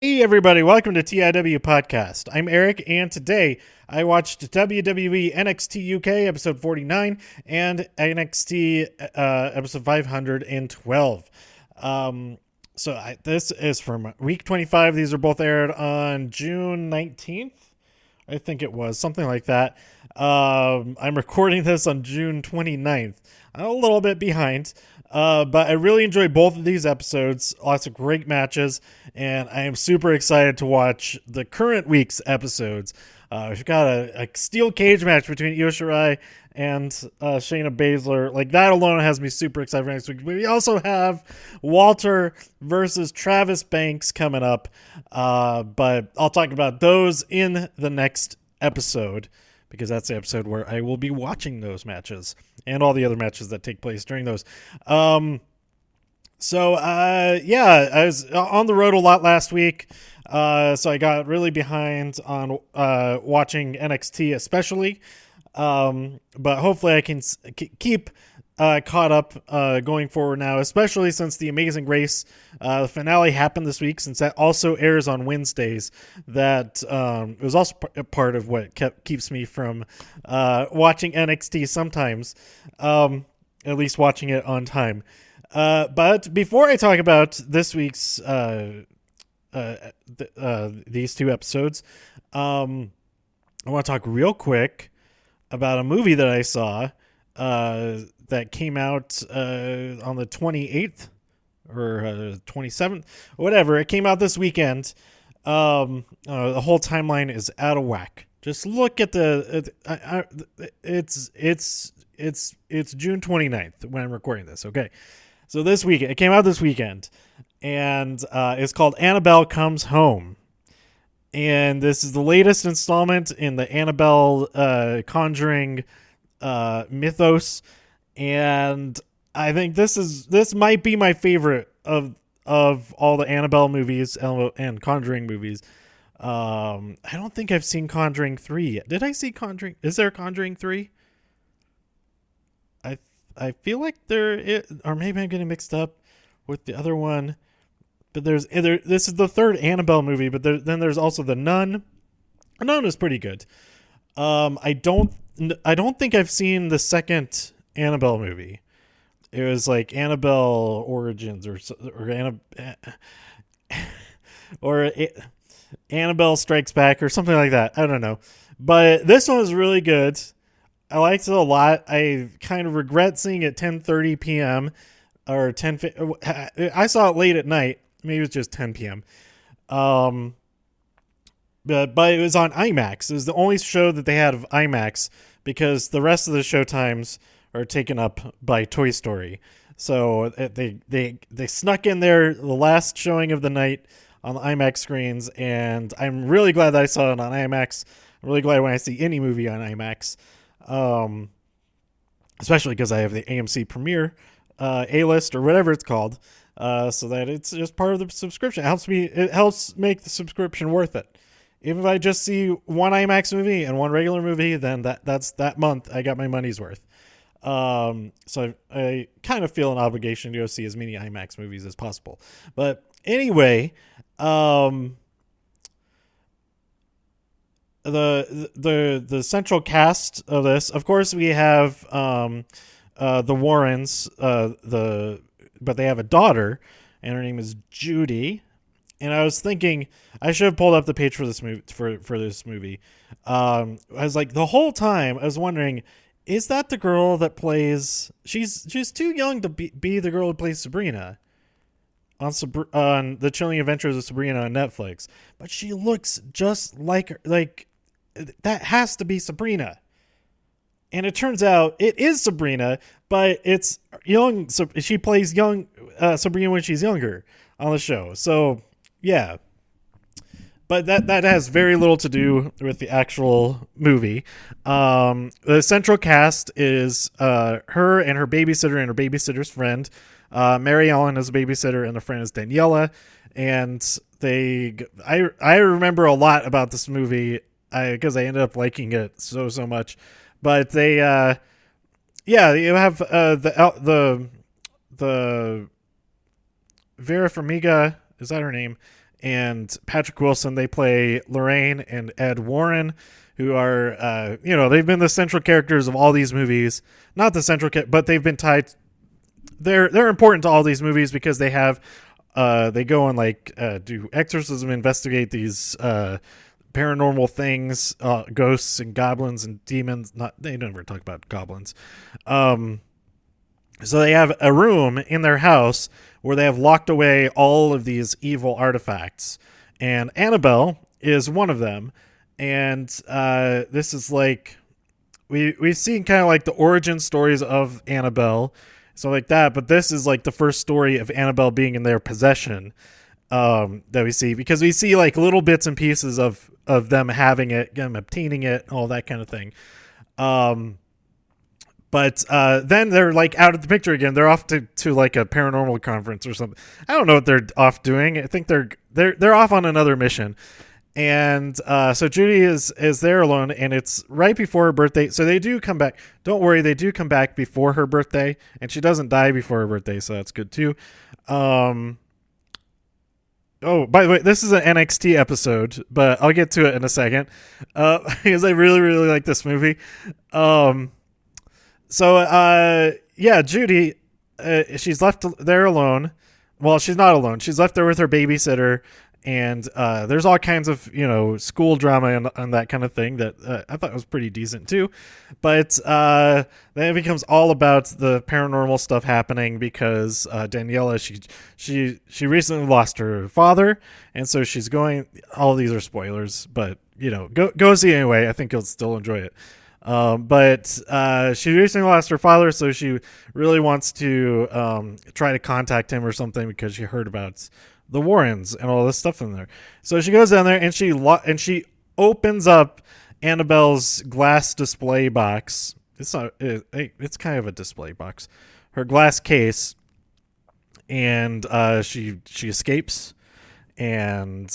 Hey everybody, welcome to TIW Podcast. I'm Eric, and today I watched WWE NXT UK episode 49 and NXT episode 512. This is from week 25. These are both aired on June 19th. I think it was something like that. I'm recording this on June 29th. I'm a little bit behind. But I really enjoyed both of these episodes. Lots of great matches, and I am super excited to watch the current week's episodes. We've got a steel cage match between Io Shirai and Shayna Baszler. Like, that alone has me super excited for next week. We also have Walter versus Travis Banks coming up, but I'll talk about those in the next episode, because that's the episode where I will be watching those matches and all the other matches that take place during those. I was on the road a lot last week, so I got really behind on watching NXT especially, but hopefully I can keep caught up going forward now, especially since the Amazing Race the finale happened this week, since that also airs on Wednesdays. That was also part of what keeps me from watching NXT sometimes, at least watching it on time. But before I talk about this week's these two episodes, I want to talk real quick about a movie that I saw that came out on the 28th or 27th, whatever. It came out this weekend. The whole timeline is out of whack. Just look at it's June 29th when I'm recording this. Okay. So this weekend, it came out this weekend, and it's called Annabelle Comes Home. And this is the latest installment in the Annabelle Conjuring mythos, and I think this might be my favorite of all the Annabelle movies and Conjuring movies. I don't think I've seen Conjuring 3 yet. Did I see Conjuring? Is there a Conjuring 3? I feel like or maybe I'm getting mixed up with the other one. But this is the third Annabelle movie, but then there's also The Nun. The Nun is pretty good. I don't think I've seen the second Annabelle movie. It was like Annabelle Origins or Annabelle Strikes Back or something like that. I don't know. But this one was really good. I liked it a lot. I kind of regret seeing it 10:30 p.m. or 10. I saw it late at night. Maybe it was just 10 p.m. But it was on IMAX. It was the only show that they had of IMAX, because the rest of the showtimes are taken up by Toy Story. So they snuck in there the last showing of the night on the IMAX screens, and I'm really glad that I saw it on IMAX. I'm really glad when I see any movie on IMAX, especially because I have the AMC Premiere A-list or whatever it's called. So that it's just part of the subscription. It helps make the subscription worth it. Even if I just see one IMAX movie and one regular movie, then that's that month I got my money's worth. So I kind of feel an obligation to go see as many IMAX movies as possible. But anyway, the central cast of this, of course, we have the Warrens, but they have a daughter, and her name is Judy. And I was thinking I should have pulled up the page for this movie. For this movie, I was like, the whole time I was wondering, is that the girl that plays? She's too young to be the girl who plays Sabrina on The Chilling Adventures of Sabrina on Netflix, but she looks just like her. Like, that has to be Sabrina. And it turns out it is Sabrina, but it's young. So she plays young Sabrina when she's younger on the show. So yeah, but that has very little to do with the actual movie. The central cast is her and her babysitter and her babysitter's friend. Mary Ellen is a babysitter, and the friend is Daniela. And I remember a lot about this movie because I ended up liking it so much. But they, you have the Vera Farmiga, is that her name? and Patrick Wilson. They play Lorraine and Ed Warren, who are, they've been the central characters of all these movies. Not the central, but they've been tied. They're important to all these movies because they have, they go and do exorcism, investigate these paranormal things, ghosts and goblins and demons. They never talk about goblins. So they have a room in their house where they have locked away all of these evil artifacts, and Annabelle is one of them. And this is like we've seen kind of like the origin stories of Annabelle, so like that. But this is like the first story of Annabelle being in their possession that we see, because we see like little bits and pieces of them having it, them obtaining it, all that kind of thing. But then they're like out of the picture again. They're off to like a paranormal conference or something. I don't know what they're off doing. I think they're off on another mission. And so Judy is there alone, and it's right before her birthday. So they do come back. Don't worry, they do come back before her birthday, and she doesn't die before her birthday, so that's good too. Oh, by the way, this is an NXT episode, but I'll get to it in a second because I really, really like this movie. Judy, she's left there alone. Well, she's not alone. She's left there with her babysitter, and there's all kinds of, school drama and that kind of thing that I thought was pretty decent too. But then it becomes all about the paranormal stuff happening because Daniela, she recently lost her father, and so she's going. All these are spoilers, but go see it anyway. I think you'll still enjoy it. But she recently lost her father, so she really wants to try to contact him or something because she heard about the Warrens and all this stuff in there. So she goes down there and she opens up Annabelle's glass display box. It's kind of a display box. Her glass case, and she escapes, and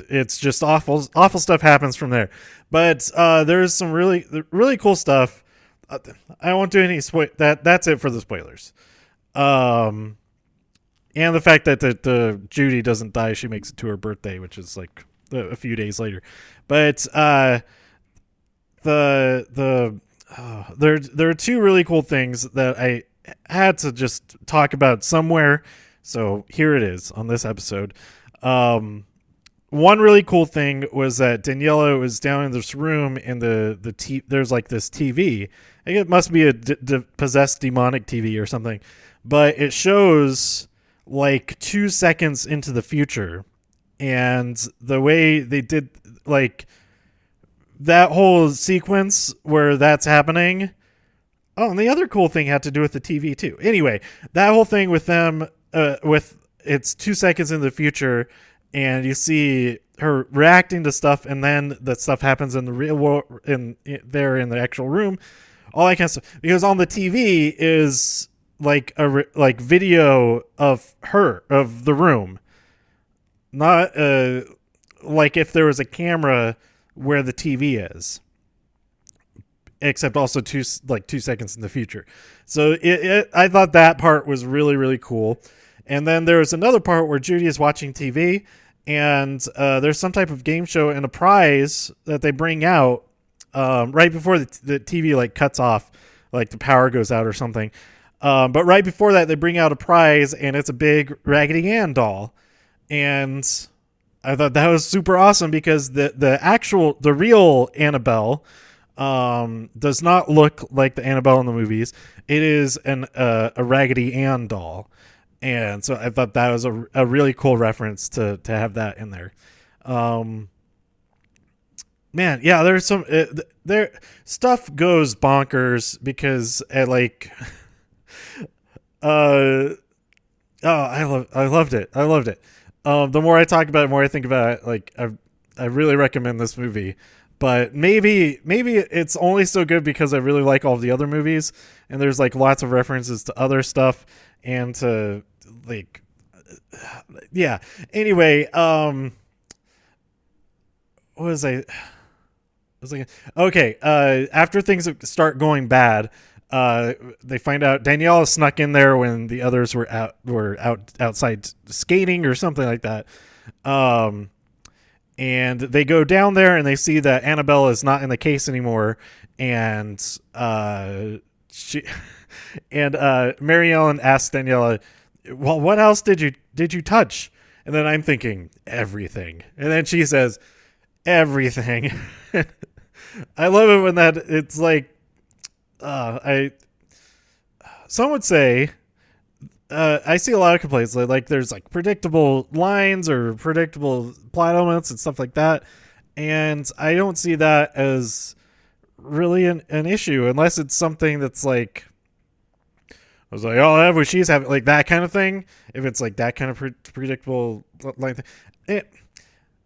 it's just awful stuff happens from there. But there's some really, really cool stuff. I won't do any that's it for the spoilers. And the fact that the Judy doesn't die, she makes it to her birthday, which is like a few days later. But there are two really cool things that I had to just talk about somewhere. So here it is on this episode. One really cool thing was that Daniela was down in this room, and there's like this TV. I think it must be a possessed demonic TV or something, but it shows like 2 seconds into the future, and the way they did like that whole sequence where that's happening. Oh, and the other cool thing had to do with the TV too. Anyway, that whole thing with them, with it's 2 seconds in the future, and you see her reacting to stuff, and then that stuff happens in the real world, in the actual room, all that kind of stuff. Because on the TV is like like video of the room, not like if there was a camera where the TV is, except also 2 seconds in the future. So I thought that part was really, really cool. And then there was another part where Judy is watching TV, and there's some type of game show and a prize that they bring out right before the TV like cuts off, like the power goes out or something. But right before that, they bring out a prize, and it's a big Raggedy Ann doll. And I thought that was super awesome because the real Annabelle does not look like the Annabelle in the movies. It is a Raggedy Ann doll. And so I thought that was a really cool reference to have that in there. Man, yeah, there's some stuff goes bonkers because I loved it. The more I talk about it, the more I think about it. Like I really recommend this movie, but maybe it's only so good because I really like all the other movies, and there's like lots of references to other stuff and to like, yeah. Anyway, what was I? I was like, okay. After things start going bad, They find out Daniela snuck in there when the others were outside skating or something like that. And they go down there and they see that Annabelle is not in the case anymore, and she and Mary Ellen asks Daniela, "Well, what else did you touch?" And then I'm thinking, everything. And then she says, everything. I love it when it's like, some would say, I see a lot of complaints like there's like predictable lines or predictable plot elements and stuff like that. And I don't see that as really an issue unless it's something that's like, I was like, oh, have what she's having, like that kind of thing. If it's like that kind of predictable line thing.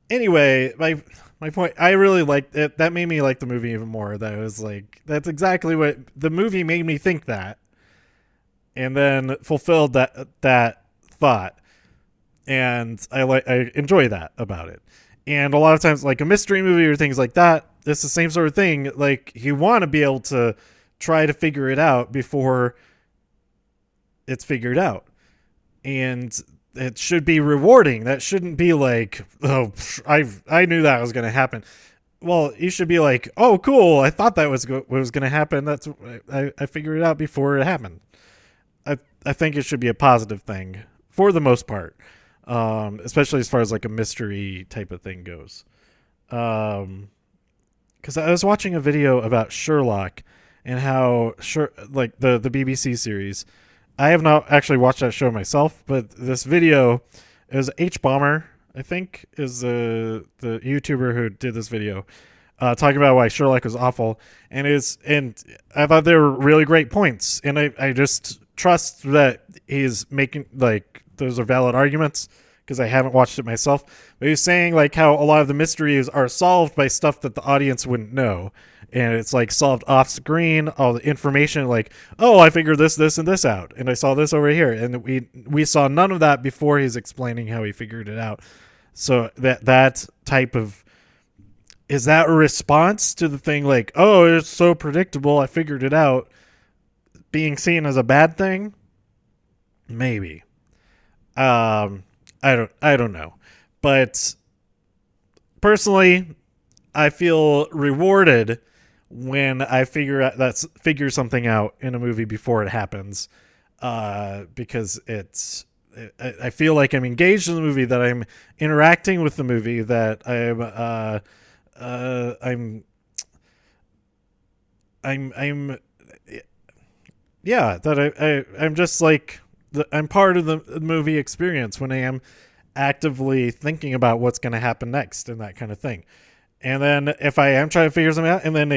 Anyway, my point, I really liked it. That made me like the movie even more. That was like, that's exactly what the movie made me think that, and then fulfilled that thought, and I enjoy that about it. And a lot of times, like a mystery movie or things like that, it's the same sort of thing. Like you want to be able to try to figure it out before it's figured out, and it should be rewarding. That shouldn't be like, oh, I knew that was going to happen. Well, you should be like, oh, cool, I thought that was what was going to happen. That's I figured it out before it happened. I think it should be a positive thing for the most part, especially as far as like a mystery type of thing goes. Because I was watching a video about Sherlock and how like the BBC series. I have not actually watched that show myself, but this video is H Bomber, I think, is the YouTuber who did this video, talking about why Sherlock was awful, and I thought they were really great points, and I just trust that he's making like those are valid arguments because I haven't watched it myself. But he's saying like how a lot of the mysteries are solved by stuff that the audience wouldn't know. And it's like solved off screen, all the information like, oh, I figured this, and this out. And I saw this over here. And we saw none of that before he's explaining how he figured it out. So that type of, is that a response to the thing like, oh, it's so predictable, I figured it out, being seen as a bad thing? Maybe. I don't know. But personally, I feel rewarded when I figure something out in a movie before it happens, because I feel like I'm engaged in the movie, that I'm interacting with the movie, that I'm just like, I'm part of the movie experience when I am actively thinking about what's going to happen next and that kind of thing. And then if I am trying to figure something out, and then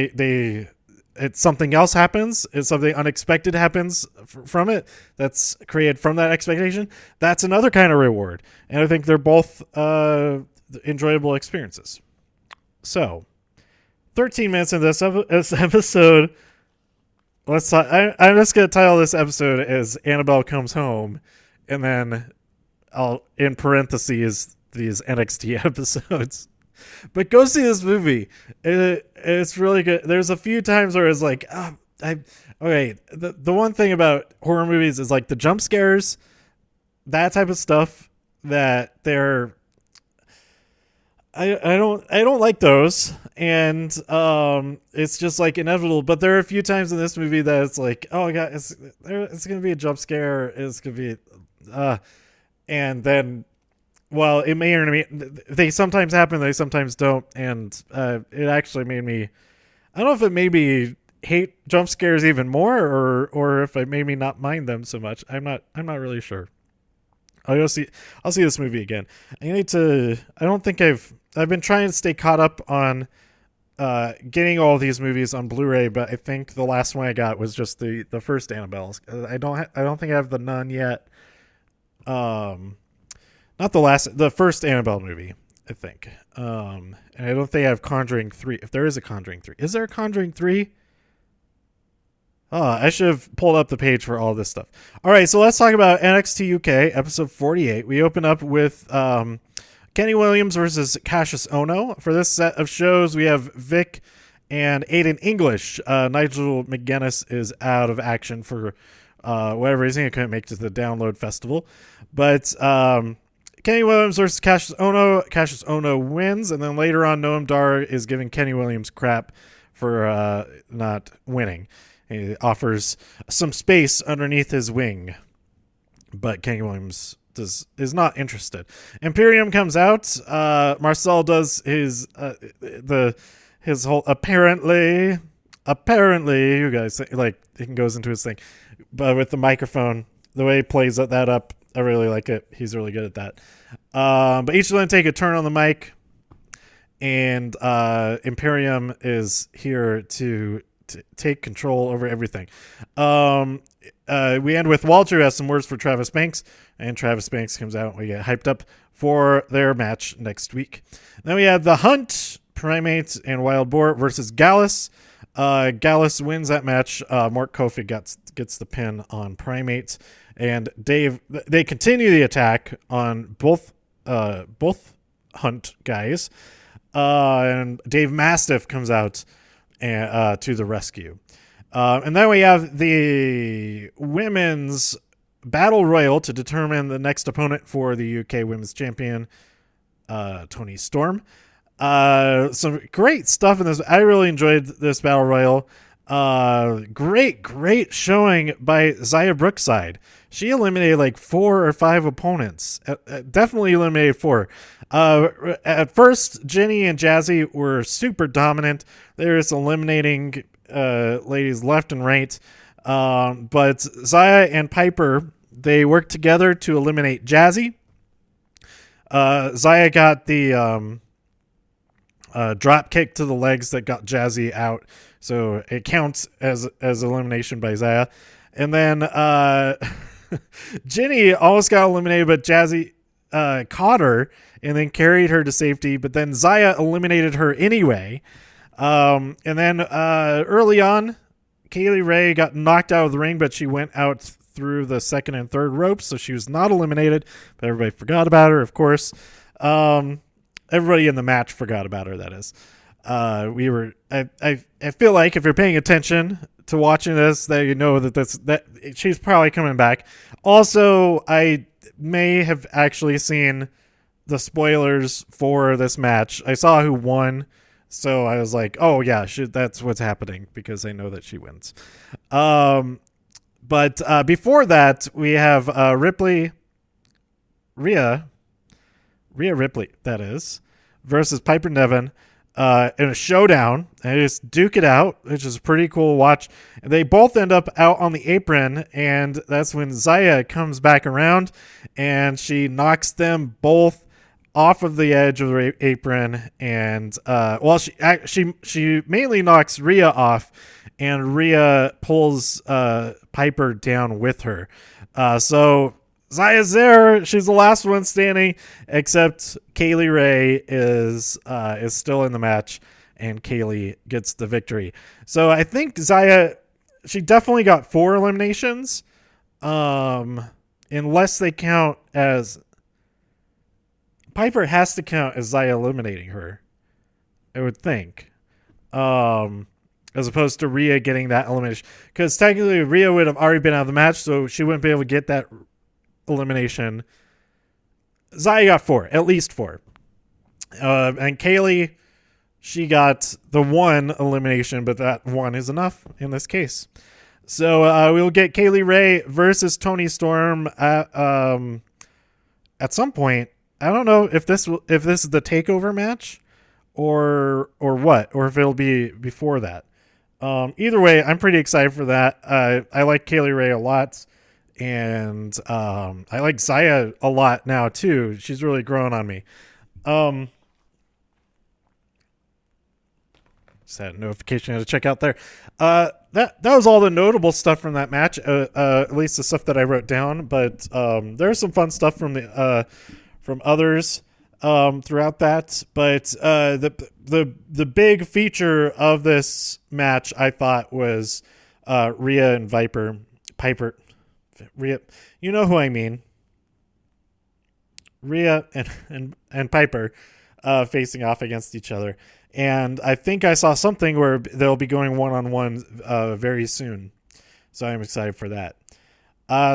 it's something else happens, it's something unexpected happens from it that's created from that expectation, that's another kind of reward. And I think they're both enjoyable experiences. So, 13 minutes into this episode, let's talk. I'm just going to title this episode as Annabelle Comes Home, and then I'll, in parentheses, these NXT episodes. But go see this movie. It's really good. There's a few times where it's like, okay. The one thing about horror movies is like the jump scares, that type of stuff. That they're, I don't like those, and it's just like inevitable. But there are a few times in this movie that it's like, oh my god, it's gonna be a jump scare. It's gonna be, and then. Well, it may or may, they sometimes happen, they sometimes don't, and it actually made me, I don't know if it made me hate jump scares even more, or if it made me not mind them so much. I'm not really sure. I'll see this movie again. I don't think I've been trying to stay caught up on getting all these movies on Blu-ray, but I think the last one I got was just the first Annabelle. I don't think I have the Nun yet. Not the first Annabelle movie, I think. And I don't think I have Conjuring 3. If there is a Conjuring 3. Is there a Conjuring 3? Oh, I should have pulled up the page for all this stuff. All right, so let's talk about NXT UK, episode 48. We open up with Kenny Williams versus Cassius Ohno. For this set of shows, we have Vic and Aiden English. Nigel McGuinness is out of action for whatever reason. He couldn't make it to the Download Festival. But Kenny Williams versus Cassius Ohno. Cassius Ohno wins, and then later on, Noam Dar is giving Kenny Williams crap for not winning. He offers some space underneath his wing, but Kenny Williams is not interested. Imperium comes out. Marcel does his whole apparently you guys like he goes into his thing, but with the microphone, the way he plays that up, I really like it. He's really good at that. But each of them take a turn on the mic, and Imperium is here to take control over everything. We end with Walter has some words for Travis Banks, and Travis Banks comes out and we get hyped up for their match next week. Then we have The Hunt, Primates, and Wild Boar versus Gallus. Gallus wins that match. Mark Kofi gets the pin on Primates, and they continue the attack on both Hunt guys, and Dave Mastiff comes out and to the rescue. And then we have the women's battle royal to determine the next opponent for the UK Women's Champion, Toni Storm. Some great stuff in this. I really enjoyed this battle royal. Great showing by Xia Brookside. She eliminated like 4 or 5 opponents. Definitely eliminated 4. At first, Jenny and Jazzy were super dominant. They were just eliminating ladies left and right. But Xia and Piper, they worked together to eliminate Jazzy. Xia got the drop kick to the legs that got Jazzy out, so it counts as elimination by Xia. And then Ginny almost got eliminated, but Jazzy caught her and then carried her to safety, but then Xia eliminated her anyway. And then early on, Kaylee Ray got knocked out of the ring, but she went out through the second and third ropes, so she was not eliminated, but everybody forgot about her, of course. Everybody in the match forgot about her, that is. I feel like if you're paying attention to watching this, that you know that she's probably coming back. Also, I may have actually seen the spoilers for this match. I saw who won, so I was like, oh yeah, that's what's happening, because I know that she wins. But before that, we have Rhea Ripley, that is, versus Piper Niven in a showdown. And they just duke it out, which is a pretty cool watch. And they both end up out on the apron, and that's when Xia comes back around, and she knocks them both off of the edge of the apron. And she mainly knocks Rhea off, and Rhea pulls Piper down with her. So Xia's there. She's the last one standing, except Kaylee Ray is still in the match, and Kaylee gets the victory. So I think Xia, she definitely got 4 eliminations, unless they count as Piper has to count as Xia eliminating her, I would think, as opposed to Rhea getting that elimination, because technically Rhea would have already been out of the match, so she wouldn't be able to get that elimination. Xia got 4, at least 4. And Kaylee, she got the 1 elimination, but that 1 is enough in this case. So we'll get Kaylee Ray versus Toni Storm at some point. I don't know if this is the takeover match or what, or if it'll be before that. Either way, I'm pretty excited for that. I like Kaylee Ray a lot. And I like Xia a lot now too. She's really growing on me. Just had a notification to check out there. That was all the notable stuff from that match. At least the stuff that I wrote down. But there's some fun stuff from others throughout that. But the big feature of this match, I thought, was Rhea and Piper. Rhea, you know who I mean. Rhea and Piper facing off against each other. And I think I saw something where they'll be going one-on-one very soon. So I'm excited for that.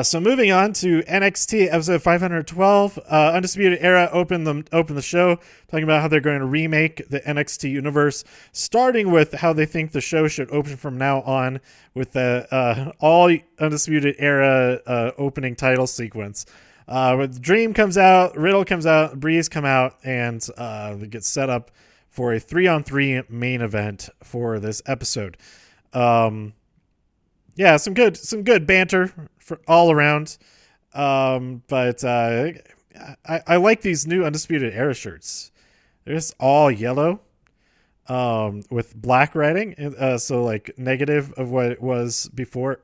So moving on to NXT episode 512, Undisputed Era opened the show, talking about how they're going to remake the NXT universe, starting with how they think the show should open from now on with the all Undisputed Era opening title sequence. With Dream comes out, Riddle comes out, Breeze come out, and they get set up for a 3-on-3 main event for this episode. Yeah, some good banter for all around. But I like these new Undisputed Era shirts. They're just all yellow, with black writing. So like negative of what it was before,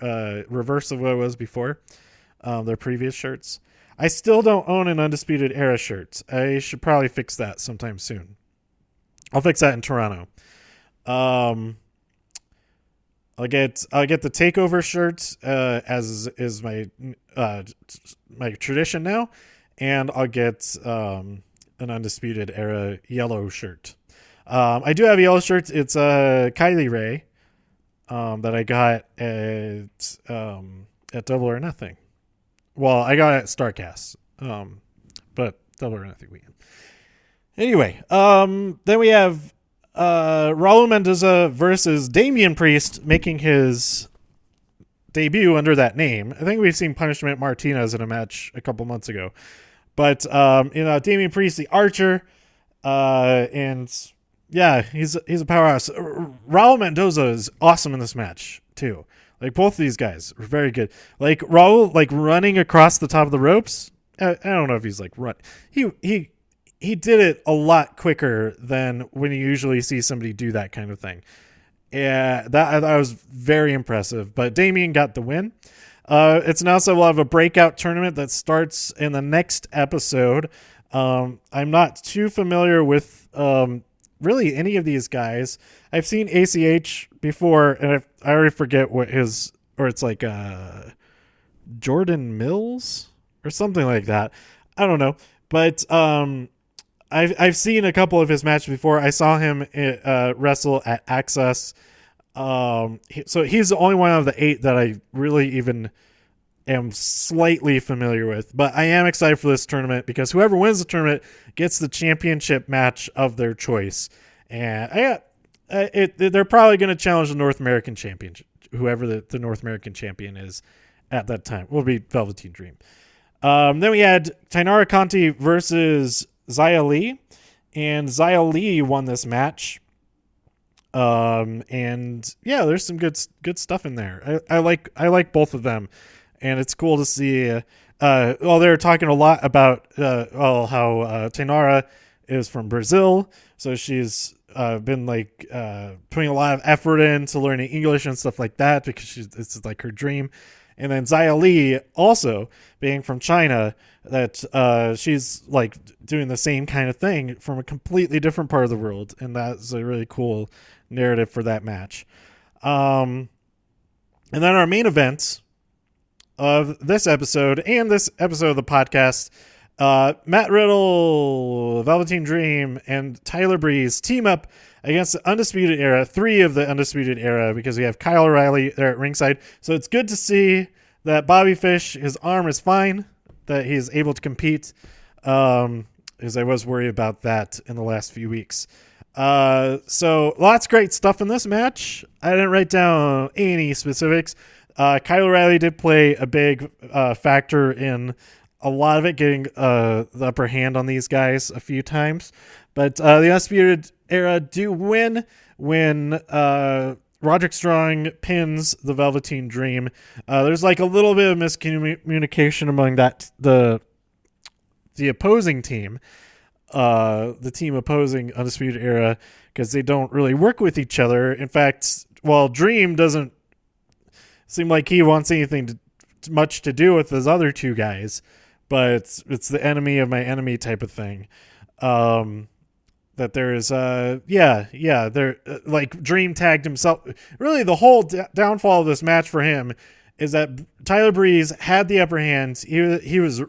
reverse of what it was before, their previous shirts. I still don't own an Undisputed Era shirt. I should probably fix that sometime soon. I'll fix that in Toronto. I'll get the Takeover shirt as is my tradition now, and I'll get an Undisputed Era yellow shirt. I do have a yellow shirt. It's Kylie Ray that I got at Double or Nothing. Well, I got it at StarCast, but Double or Nothing weekend. Anyway, then we have Raul Mendoza versus Damian Priest making his debut under that name. I think we've seen Punishment Martinez in a match a couple months ago. But, Damian Priest, the Archer, and yeah, he's a powerhouse. Raul Mendoza is awesome in this match, too. Like, both of these guys are very good. Like, Raul, like, running across the top of the ropes. I don't know if he's, like, run. He did it a lot quicker than when you usually see somebody do that kind of thing. Yeah, that was very impressive. But Damian got the win. It's announced that we'll have a breakout tournament that starts in the next episode. I'm not too familiar with really any of these guys. I've seen ACH before, and I already forget what his, or it's like Jordan Mills or something like that. I don't know, but I've seen a couple of his matches before. I saw him wrestle at Access. So he's the only one of the 8 that I really even am slightly familiar with. But I am excited for this tournament because whoever wins the tournament gets the championship match of their choice. And they're probably going to challenge the North American champion, whoever the North American champion is at that time. Will be Velveteen Dream. Then we had Tainara Conti versus Xia Li, and Xia Li won this match. And yeah, there's some good stuff in there. I like both of them, and it's cool to see. They're talking a lot about how Tainara is from Brazil, so she's been like putting a lot of effort into learning English and stuff like that because it's like her dream. And then Xia Li also being from China, that she's like doing the same kind of thing from a completely different part of the world. And that's a really cool narrative for that match. And then our main event of this episode and this episode of the podcast, Matt Riddle, Velveteen Dream, and Tyler Breeze team up against the Undisputed Era, 3 of the Undisputed Era, because we have Kyle O'Reilly there at ringside. So it's good to see that Bobby Fish, his arm is fine, that he's able to compete, as I was worried about that in the last few weeks. So lots of great stuff in this match. I didn't write down any specifics. Kyle O'Reilly did play a big factor in a lot of it, getting the upper hand on these guys a few times. But the Undisputed Era do win when Roderick Strong pins the Velveteen Dream. There's like a little bit of miscommunication among the opposing team, the team opposing Undisputed Era, because they don't really work with each other. In fact, Dream doesn't seem like he wants anything much to do with his other 2 guys, but it's the enemy of my enemy type of thing. That there is, they're like Dream tagged himself. Really, the whole downfall of this match for him is that Tyler Breeze had the upper hand. He was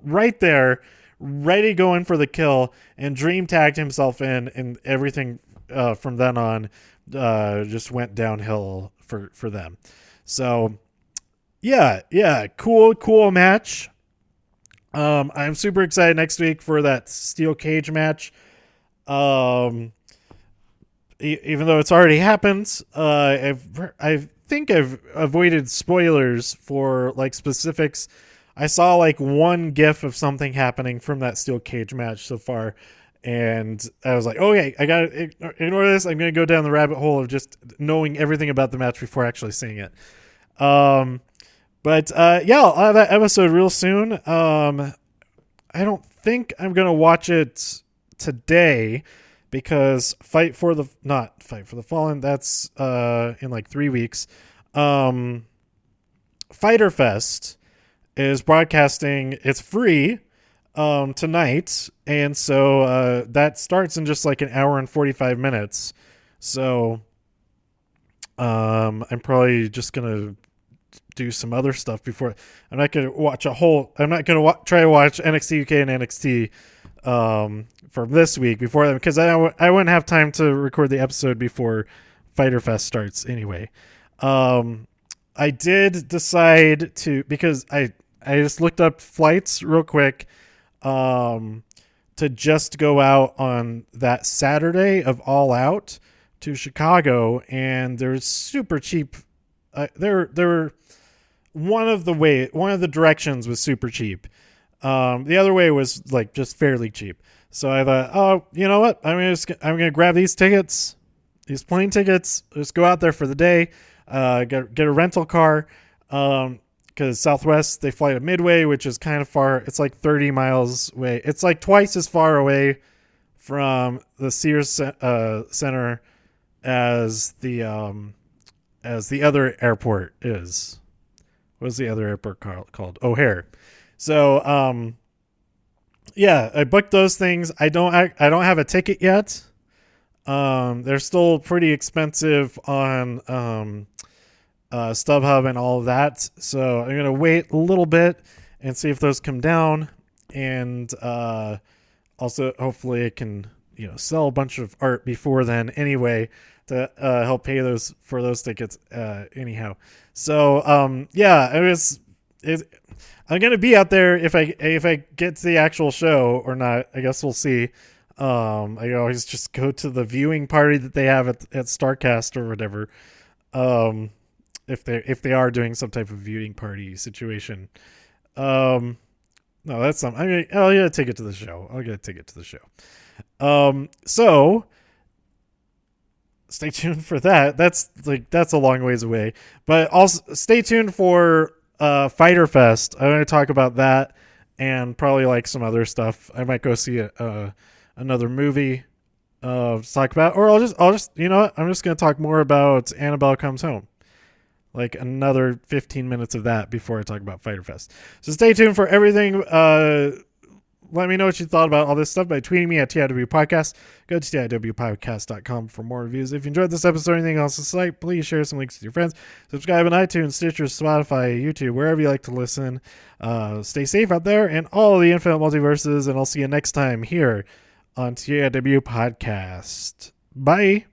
right there, ready to go in for the kill, and Dream tagged himself in, and everything from then on just went downhill for them. So yeah, cool match. I'm super excited next week for that steel cage match. Even though it's already happened, I think I've avoided spoilers for like specifics. I saw like one GIF of something happening from that steel cage match so far, and I was like, okay, I gotta ignore this. I'm gonna go down the rabbit hole of just knowing everything about the match before actually seeing it. But yeah, I'll have that episode real soon. I don't think I'm gonna watch it today because Fight for the Fallen, that's in like 3 weeks. Fyter Fest is broadcasting. It's free tonight, and so that starts in just like an hour and 45 minutes. So I'm probably just gonna do some other stuff before. I'm not gonna watch try to watch NXT UK and NXT from this week before that, because I wouldn't have time to record the episode before Fyter Fest starts anyway. I did decide to, because I just looked up flights real quick to just go out on that Saturday of All Out to Chicago, and they're super cheap. They're one of the directions was super cheap. The other way was like just fairly cheap. So I thought, oh, you know what? I'm gonna grab these tickets, these plane tickets. Just go out there for the day. Get a rental car. Because Southwest, they fly to Midway, which is kind of far. It's like 30 miles away. It's like twice as far away from the Sears Center as the other airport is. What's the other airport called? O'Hare. So yeah, I booked those things. I don't have a ticket yet. They're still pretty expensive on StubHub and all of that. So I'm going to wait a little bit and see if those come down. And also, hopefully, it can sell a bunch of art before then anyway to help pay for those tickets anyhow. So yeah, I'm going to be out there if I get to the actual show or not. I guess we'll see. I always just go to the viewing party that they have at StarCast or whatever. If they are doing some type of viewing party situation. No, that's something. I'll get a ticket to the show. So stay tuned for that. That's a long ways away. But also stay tuned for Fyter Fest. I'm going to talk about that and probably like some other stuff. I might go see another movie to talk about, or I'll just you know what? I'm just going to talk more about Annabelle Comes Home. Like another 15 minutes of that before I talk about Fyter Fest. So stay tuned for everything. Let me know what you thought about all this stuff by tweeting me at TIW Podcast. Go to TIWpodcast.com for more reviews. If you enjoyed this episode or anything else on the site, please share some links with your friends. Subscribe on iTunes, Stitcher, Spotify, YouTube, wherever you like to listen. Stay safe out there and all the infinite multiverses, and I'll see you next time here on TIW Podcast. Bye.